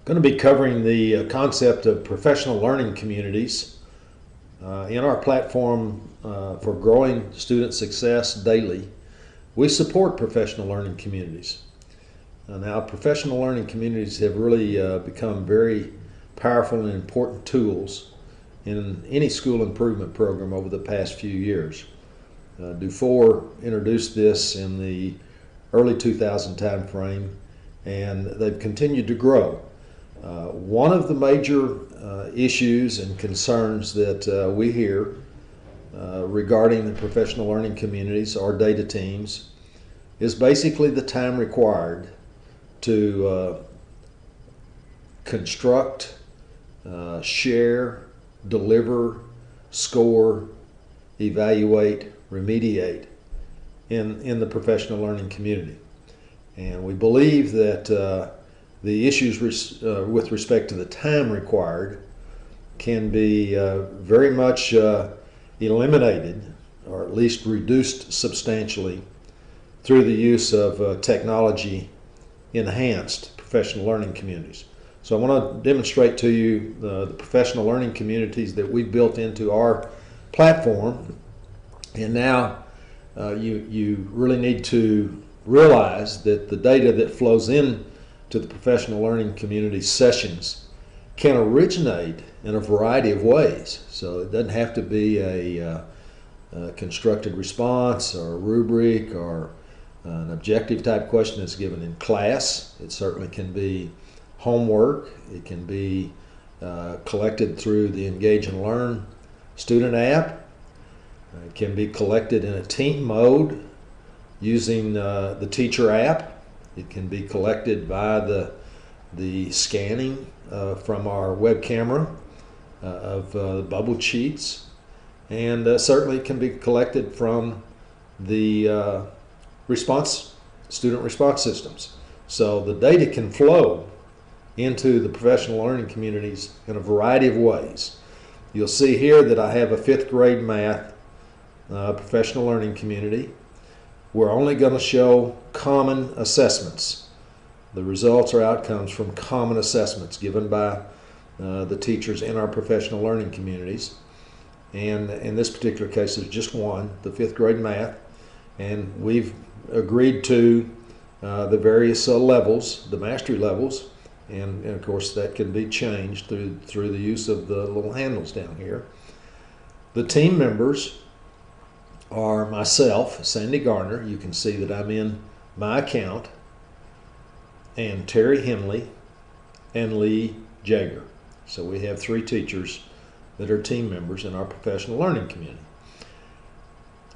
Going to be covering the concept of professional learning communities in our platform for growing student success daily. We support professional learning communities. Now, professional learning communities have really become very powerful and important tools in any school improvement program over the past few years. Dufour introduced this in the early 2000 time frame, and they've continued to grow. One of the major issues and concerns that we hear regarding the professional learning communities or data teams is basically the time required to construct, share, deliver, score, evaluate, remediate in the professional learning community. And we believe that the issues with respect to the time required can be very much eliminated, or at least reduced substantially, through the use of technology enhanced professional learning communities. So I want to demonstrate to you the professional learning communities that we've built into our platform. And now you really need to realize that the data that flows in to the professional learning community sessions can originate in a variety of ways. So it doesn't have to be a constructed response or a rubric or an objective type question that's given in class. It certainly can be homework. It can be collected through the Engage and Learn student app. It can be collected in a team mode using the teacher app. It can be collected by the scanning from our web camera of bubble sheets, and certainly can be collected from the student response systems. So the data can flow into the professional learning communities in a variety of ways. You'll see here that I have a 5th grade math professional learning community. We're only going to show common assessments. The results or outcomes from common assessments given by the teachers in our professional learning communities. And in this particular case, there's just one, the 5th grade math. And we've agreed to the various levels, the mastery levels. And of course, that can be changed through the use of the little handles down here. The team members are myself, Sandy Garner. You can see that I'm in my account, and Terry Henley and Lee Jager. So we have 3 teachers that are team members in our professional learning community.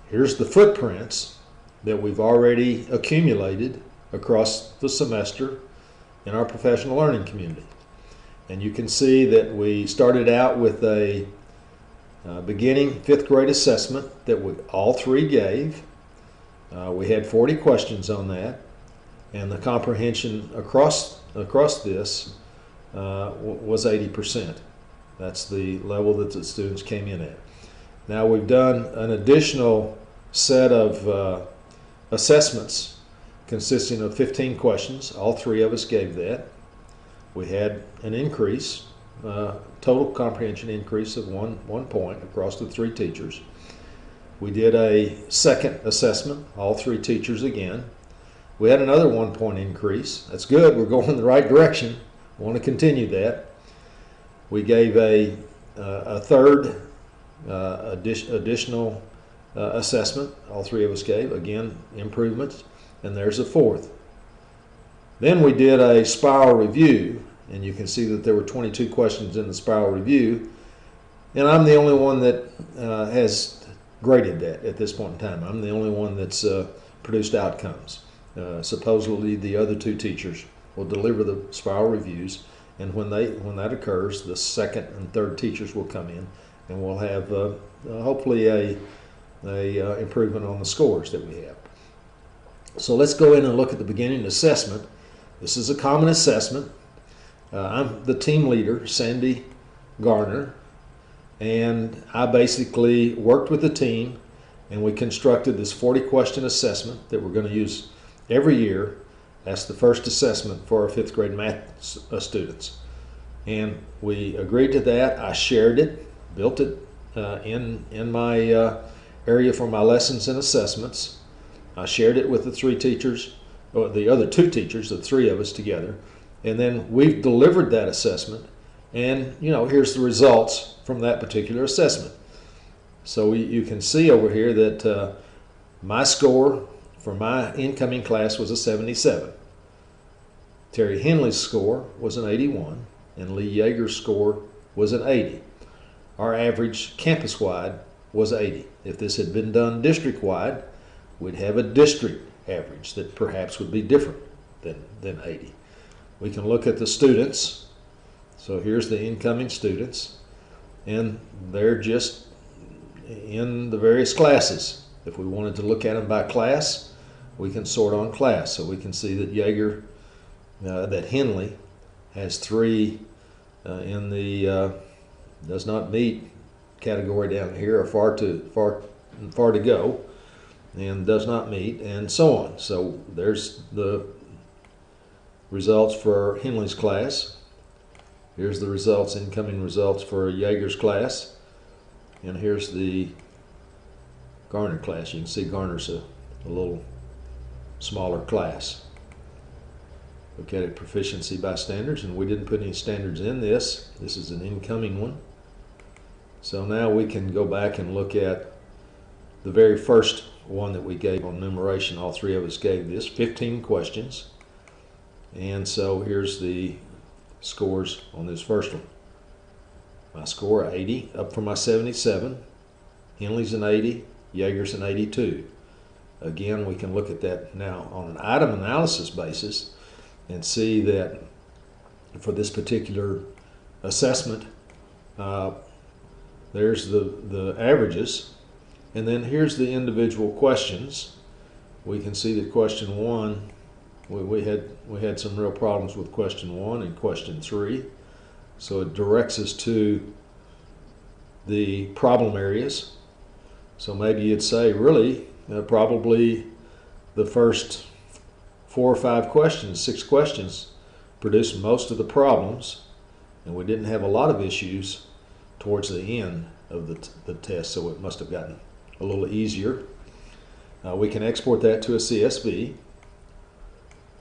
Here's the footprints that we've already accumulated across the semester in our professional learning community. And you can see that we started out with a beginning 5th grade assessment that we all 3 gave. We had 40 questions on that, and the comprehension across this was 80%. That's the level that the students came in at. Now we've done an additional set of assessments consisting of 15 questions. All 3 of us gave that. We had an increase, total comprehension increase of one point across the 3 teachers. We did a second assessment, all 3 teachers again. We had another 1 point increase. That's good, we're going in the right direction. I want to continue that. We gave a third additional assessment, all 3 of us gave, again, improvements, and there's a 4th. Then we did a spiral review, and you can see that there were 22 questions in the spiral review, and I'm the only one that has graded that at this point in time. I'm the only one that's produced outcomes. Supposedly the other 2 teachers will deliver the spiral reviews, and when that occurs, the 2nd and 3rd teachers will come in, and we'll have hopefully a improvement on the scores that we have. So let's go in and look at the beginning assessment. This is a common assessment. I'm the team leader, Sandy Garner, and I basically worked with the team, and we constructed this 40-question assessment that we're going to use every year That's the first assessment for our 5th grade math students. And we agreed to that. I shared it, built it in my area for my lessons and assessments. I shared it with the 3 teachers, or the other 2 teachers, the 3 of us together. And then we've delivered that assessment. And, here's the results from that particular assessment. So you can see over here that my score for my incoming class was a 77. Terry Henley's score was an 81, and Lee Yeager's score was an 80. Our average campus-wide was 80. If this had been done district-wide, we'd have a district average that perhaps would be different than 80. We can look at the students. So here's the incoming students, and they're just in the various classes. If we wanted to look at them by class, we can sort on class. So we can see that that Henley has 3 in the does not meet category down here, or far to go, and does not meet, and so on. So there's the results for Henley's class. Here's the results, incoming results for Yeager's class. And here's the Garner class. You can see Garner's a little smaller class. Look at it, proficiency by standards, and we didn't put any standards in this. This is an incoming one. So now we can go back and look at the very first one that we gave on numeration. All 3 of us gave this, 15 questions. And so here's the scores on this first one. My score 80, up from my 77. Henley's an 80, Yeager's an 82. Again, we can look at that now on an item analysis basis and see that for this particular assessment, there's the averages, and then here's the individual questions. We can see that question 1, we had some real problems with question 1 and question 3. So it directs us to the problem areas. So maybe you'd say, really, probably the first 4 or 5 questions, 6 questions, produced most of the problems, and we didn't have a lot of issues towards the end of the test, so it must have gotten a little easier. We can export that to a CSV.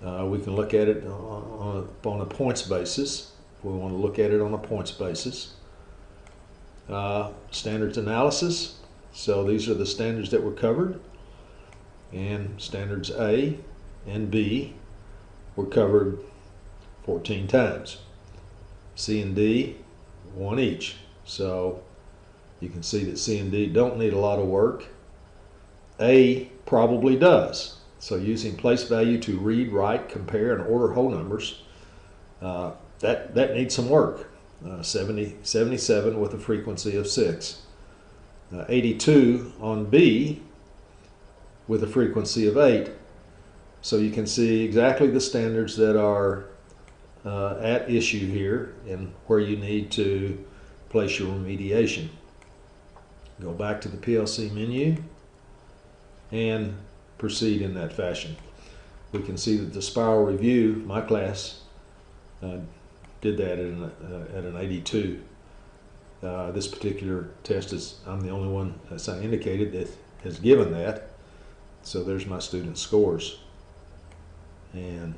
We can look at it on a points basis. If we want to look at it on a points basis. Standards analysis. So these are the standards that were covered. And standards A and B were covered 14 times. C and D, 1 each. So you can see that C and D don't need a lot of work. A probably does. So using place value to read, write, compare, and order whole numbers, that needs some work. 77 with a frequency of 6. 82 on B with a frequency of 8. So you can see exactly the standards that are at issue here and where you need to place your remediation. Go back to the PLC menu and proceed in that fashion. We can see that the spiral review, my class, did that at an 82. This particular test I'm the only one, as I indicated, that has given that. So there's my student scores. And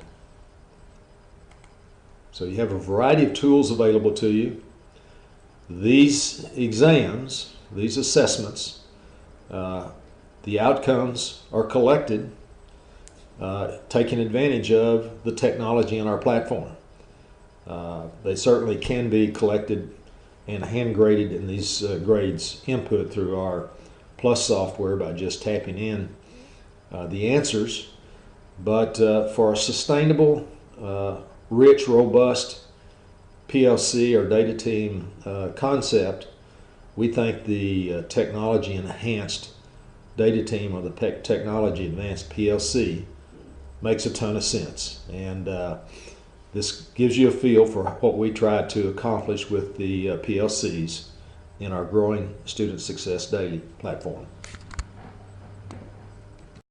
so you have a variety of tools available to you. These exams, these assessments, the outcomes are collected taking advantage of the technology in our platform. They certainly can be collected and hand graded in these grades input through our Plus software by just tapping in the answers. But for a sustainable, rich, robust PLC or data team concept, we think the technology enhanced data team or the technology advanced PLC makes a ton of sense. And this gives you a feel for what we tried to accomplish with the PLCs in our growing Student Success Daily platform.